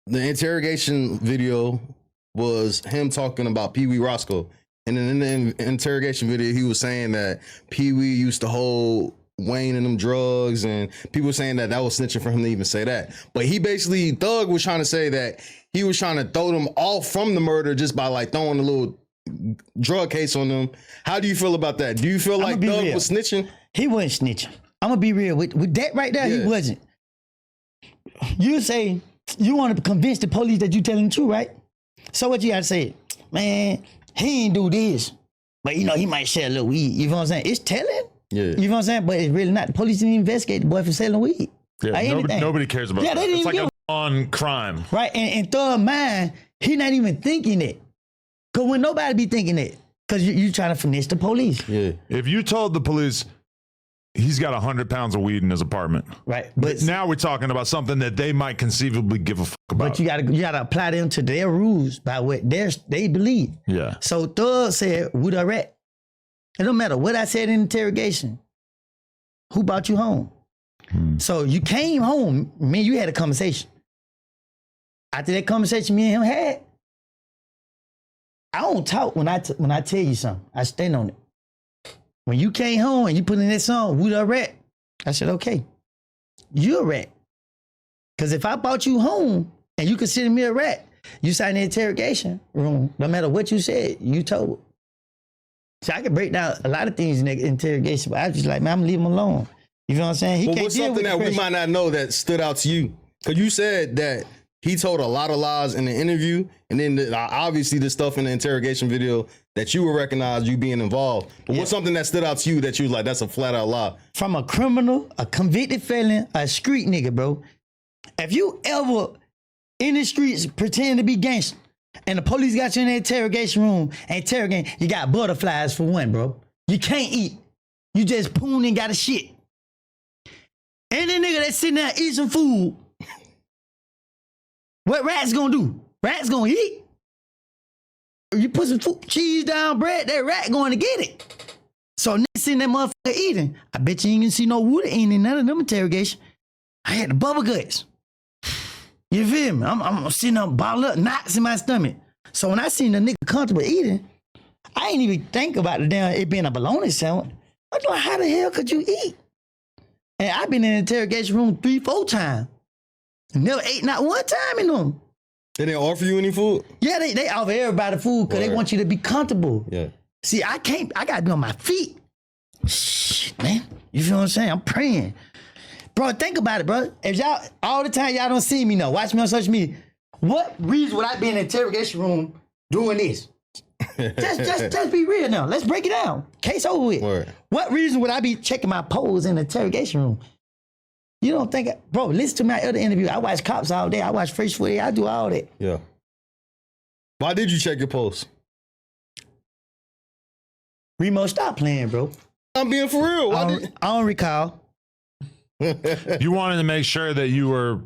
the interrogation video was him talking about PeeWee Rosco. And then in the interrogation video, he was saying that PeeWee used to hold Wayne and them drugs, and people were saying that was snitching for him to even say that. But he basically, Thug was trying to say that he was trying to throw them off from the murder just by like throwing a little drug case on them. How do you feel about that? Do you feel like Thug was snitching? He wasn't snitching. I'm gonna be real with that right there. Yeah. He wasn't. You say you want to convince the police that you telling the truth, right? So what you gotta say? Man, he ain't do this, but you know he might sell a little weed. You know what I'm saying? It's telling. Yeah. You know what I'm saying? But it's really not. The police didn't investigate the boy for selling weed. Yeah. Nobody cares about that. It's like a on-crime. Right. And Thug mind, he not even thinking it. Cause when nobody be thinking it, cause you trying to finesse the police. Yeah. If you told the police he's got 100 pounds of weed in his apartment, right? But now we're talking about something that they might conceivably give a fuck about. But you gotta apply them to their rules by what they believe. Yeah. So Thug said, "Who the rat?" It don't matter what I said in interrogation. Who brought you home? So you came home. Me and you had a conversation. After that conversation me and him had, I don't talk when I tell you something. I stand on it. When you came home and you put in that song, "Who the rat?" I said, okay, you're a rat. Because if I brought you home and you consider me a rat, you sat in the interrogation room, no matter what you said, you told. So I could break down a lot of things in the interrogation, but I was just like, man, I'm gonna leave him alone. You know what I'm saying? He can't what's deal something with that we might not know that stood out to you? Because you said that he told a lot of lies in the interview, and then obviously the stuff in the interrogation video that you would recognize you being involved. But what's something that stood out to you that you was like, that's a flat out lie? From a criminal, a convicted felon, a street nigga, bro. If you ever in the streets pretend to be gangster, and the police got you in the interrogation room and interrogating, you got butterflies for one, bro. You can't eat. You just poon and got a shit. Any nigga that's sitting there eating some food, what rats gonna do? Rats gonna eat. You put some food, cheese down, bread, that rat going to get it. So nigga sitting that motherfucker eating. I bet you ain't gonna see no wood eating in none of them interrogation. I had the bubble guts. You feel me? I'm sitting up bottled up, knots in my stomach. So when I seen the nigga comfortable eating, I ain't even think about the damn it being a bologna sandwich. I was like, how the hell could you eat? And I've been in the interrogation room 3-4 times. Never ate not one time in them. They didn't offer you any food? Yeah, they offer everybody food because they want you to be comfortable. Yeah. See, I gotta be on my feet. Shit, man. You feel what I'm saying? I'm praying. Bro, think about it, bro. If y'all, all the time y'all don't see me now, watch me on social media. What reason would I be in the interrogation room doing this? just be real now. Let's break it down. Case over with. Word. What reason would I be checking my polls in the interrogation room? You don't think, bro, listen to my other interview. I watch Cops all day. I watch Fresh Footage. I do all that. Yeah. Why did you check your posts? Remo, stop playing, bro. I'm being for real. I don't recall. You wanted to make sure that you were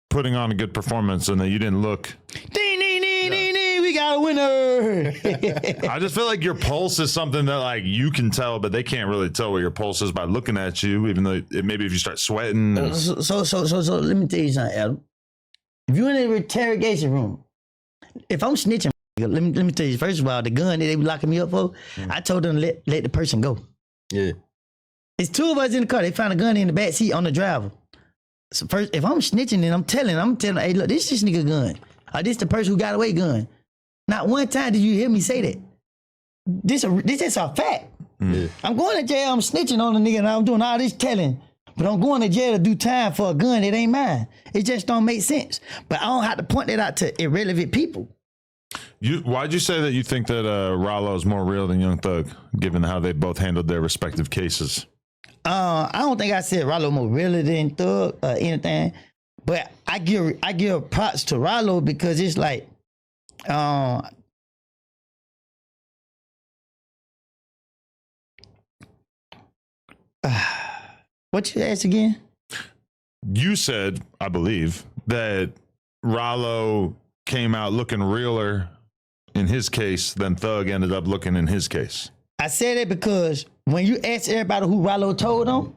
putting on a good performance and that you didn't look. Ding, ding, ding, ding, ding. We got a winner. I just feel like your pulse is something that like you can tell, but they can't really tell what your pulse is by looking at you, even though maybe if you start sweating. So let me tell you something, Adam. If you're in the interrogation room, if I'm snitching, let me tell you, first of all, the gun that they be locking me up for, I told them to let the person go. Yeah. It's two of us in the car. They found a gun in the back seat on the driver. So first, if I'm snitching, then I'm telling, hey, look, this nigga gun. Or this the person who got away gun. Not one time did you hear me say that. This is a fact. Yeah. I'm going to jail, I'm snitching on the nigga, and I'm doing all this telling. But I'm going to jail to do time for a gun that ain't mine. It just don't make sense. But I don't have to point that out to irrelevant people. Why'd you say that you think that Rollo is more real than Young Thug, given how they both handled their respective cases? I don't think I said Rollo more realer than Thug or anything, but I give props to Rollo because it's like, what you asked again? You said, I believe, that Rollo came out looking realer in his case than Thug ended up looking in his case. I said it because when you ask everybody who Rollo told on,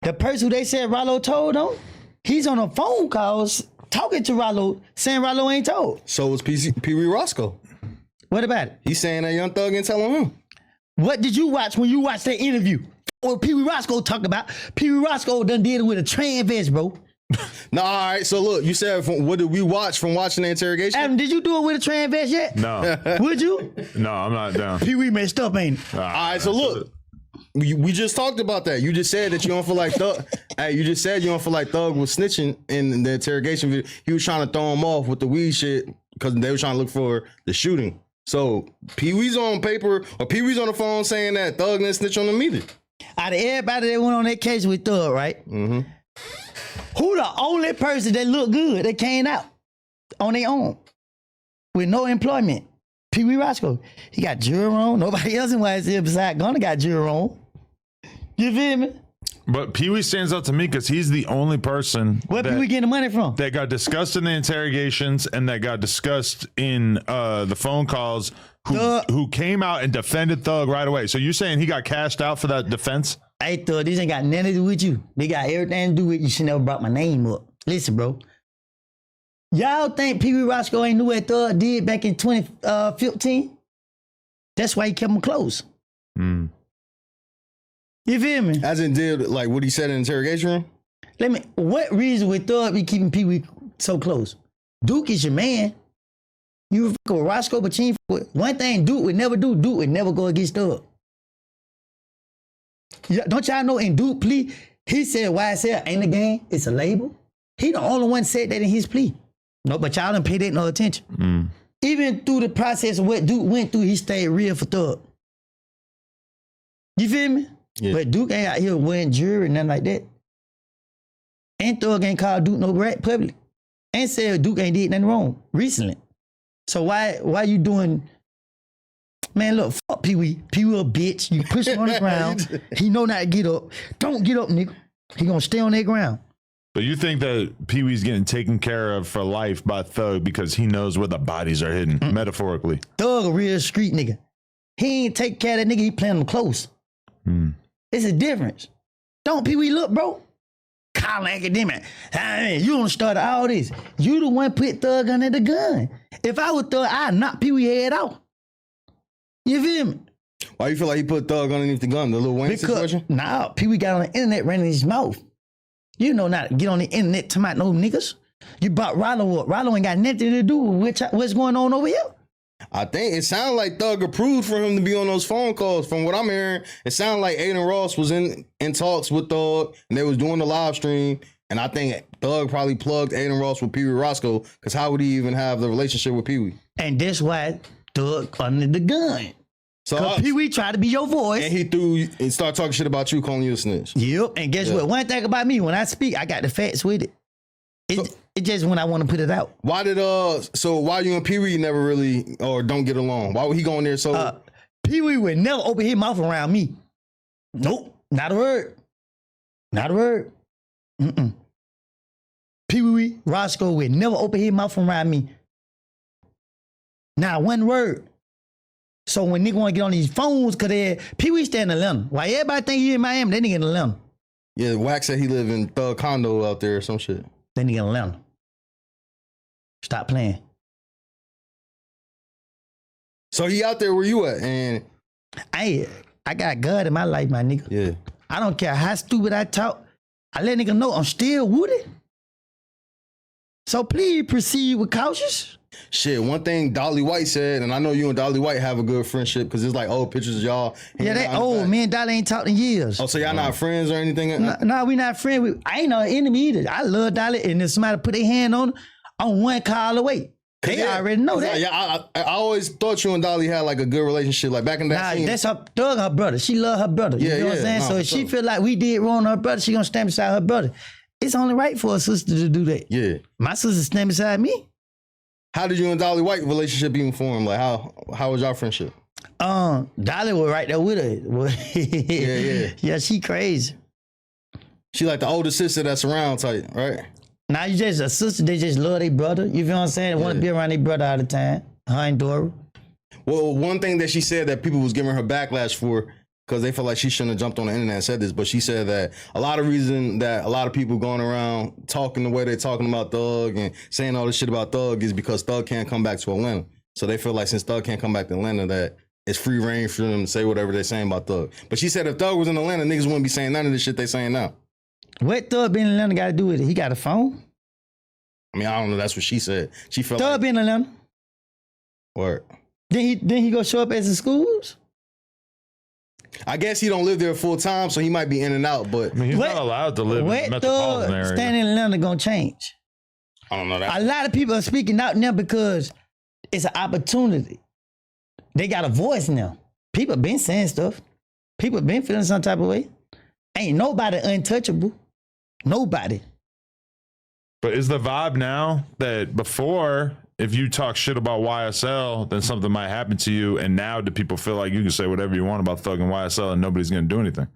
the person who they said Rollo told on, he's on a phone calls talking to Rollo, saying Rollo ain't told. So was PeeWee Rosco. What about it? He's saying that Young Thug ain't telling him. What did you watch when you watched that interview? Or PeeWee Rosco talk about? PeeWee Rosco done did it with a trans vest, bro. No, all right. So look, you said what did we watch from watching the interrogation? Adam, did you do it with a trans vest yet? No. Would you? No, I'm not down. PeeWee messed up, ain't it? All right. So look, we just talked about that. You just said that you don't feel like Thug. Hey, you just said you don't feel like Thug was snitching in the interrogation video. He was trying to throw him off with the weed shit because they were trying to look for the shooting. So Pee-wee's on paper or Pee-wee's on the phone saying that Thug didn't snitch on him either. Out of everybody that went on that case with Thug, right? Mm-hmm. Who the only person that looked good that came out on their own with no employment? PeeWee Rosco. He got jury on. Nobody else in YSL besides Gunna got jury on. You feel me? But Pee-wee stands out to me because he's the only person Where Pee-wee getting the money from? that got discussed in the interrogations and that got discussed in the phone calls who came out and defended Thug right away. So you're saying he got cashed out for that defense? Hey, Thug, this ain't got nothing to do with you. They got everything to do with you. Should never brought my name up. Listen, bro. Y'all think PeeWee Rosco ain't knew what Thug did back in 2015? That's why he kept him close. Mm. You feel me? As in did like what he said in the interrogation room? What reason would Thug be keeping PeeWee so close? Duke is your man. You fuck with Roscoe, but you ain't fuck with. One thing Duke would never do, Duke would never go against Thug. Yeah, don't y'all know in Duke plea, he said YSL ain't a gang, it's a label. He the only one said that in his plea. No, but y'all didn't pay that no attention. Mm. Even through the process of what Duke went through, he stayed real for Thug. You feel me? Yeah. But Duke ain't out here wearing jewelry, nothing like that. And Thug ain't called Duke no rat public. And said Duke ain't did nothing wrong recently. So why you doing, man, look, fuck Pee-wee. Pee-wee a bitch. You push him on the ground. He know not to get up. Don't get up, nigga. He gonna stay on that ground. But you think that Pee-wee's getting taken care of for life by Thug because he knows where the bodies are hidden, metaphorically? Thug a real street nigga. He ain't take care of that nigga, he playing him close. Mm. It's a difference. Don't Pee-wee look, bro. College academic. Hey, you don't start all this. You the one put Thug under the gun. If I was Thug, I'd knock Pee-wee head out. You feel me? Why you feel like he put Thug underneath the gun? The Lil Wayne situation? Nah, Pee-wee got on the internet running his mouth. You know not to get on the internet to my no niggas. You brought Rollo up. Rollo ain't got nothing to do with what's going on over here. I think it sounded like Thug approved for him to be on those phone calls. From what I'm hearing, it sounded like Aiden Ross was in talks with Thug and they was doing the live stream. And I think Thug probably plugged Aiden Ross with PeeWee Rosco because how would he even have the relationship with Pee-wee? And that's why Thug under the gun. So Pee-wee tried to be your voice. And he threw and started talking shit about you, calling you a snitch. Yep. And guess what? One thing about me, when I speak, I got the facts with it. It's just when I want to put it out. Why did why you and Pee-wee never really or don't get along? Why would he go in there so Pee-wee would never open his mouth around me. Nope. Not a word. Not a word. PeeWee Rosco would never open his mouth around me. Not one word. So when nigga want to get on these phones, cause Pee-wee stay in Atlanta. Why everybody think he in Miami? That nigga in Atlanta. Yeah, Wax said he live in Thug condo out there or some shit. That nigga in Atlanta. Stop playing. So he out there where you at? And I got God in my life, my nigga. yeah. I don't care how stupid I talk. I let nigga know I'm still with it. So please proceed with cautious. Shit, one thing Dolly White said, and I know you and Dolly White have a good friendship because it's like old pictures of y'all. Yeah, that old. Me and Dolly ain't talked in years. Oh, so y'all not friends or anything? No, we not friends. I ain't no enemy either. I love Dolly, and if somebody put their hand on her, I'm one call away. They already know that. Yeah, I always thought you and Dolly had like a good relationship, like back in that scene. That's her Thug, her brother. She love her brother. You know what I'm saying? So if she feel like we did wrong to her brother, she gonna stand beside her brother. It's only right for a sister to do that. Yeah. My sister stand beside me. How did you and Dolly White relationship even form? Like how was y'all friendship? Dolly was right there with her. Yeah. Yeah, she crazy. She like the older sister that's around type, right? Now you just a sister, they just love their brother. You feel what I'm saying? They want to be around their brother all the time. Her and Dora. Well, one thing that she said that people was giving her backlash for because they feel like she shouldn't have jumped on the internet and said this, but she said that a lot of reason that a lot of people going around talking the way they're talking about Thug and saying all this shit about Thug is because Thug can't come back to Atlanta. So they feel like since Thug can't come back to Atlanta, that it's free reign for them to say whatever they're saying about Thug. But she said if Thug was in Atlanta, niggas wouldn't be saying none of this shit they saying now. What Thug being in Atlanta got to do with it? He got a phone? I mean, I don't know. That's what she said. She felt Thug like... being in Atlanta? Word. Then he go show up at the schools? I guess he don't live there full time, so he might be in and out, but... I mean, he's not allowed to live in the metropolitan area. Standing in Atlanta gonna change? I don't know that. A lot of people are speaking out now because it's an opportunity. They got a voice now. People been saying stuff. People been feeling some type of way. Ain't nobody untouchable. Nobody. But is the vibe now that before, if you talk shit about YSL, then something might happen to you, and now do people feel like you can say whatever you want about Thug and YSL and nobody's gonna do anything?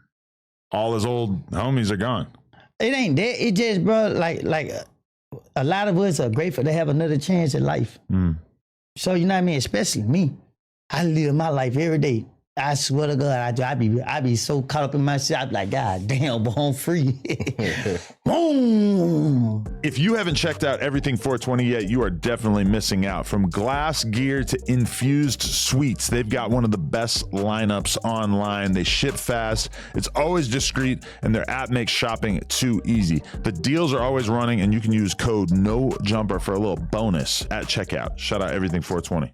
All his old homies are gone. It ain't that. It just, bro, like a lot of us are grateful to have another chance in life. So, you know what I mean? Especially me. I live my life every day. I swear to God, I be so caught up in my shit. I be like, God damn, but I'm free. Boom. If you haven't checked out Everything 420 yet, you are definitely missing out. From glass gear to infused sweets, they've got one of the best lineups online. They ship fast, it's always discreet, and their app makes shopping too easy. The deals are always running, and you can use code NOJUMPER for a little bonus at checkout. Shout out Everything 420.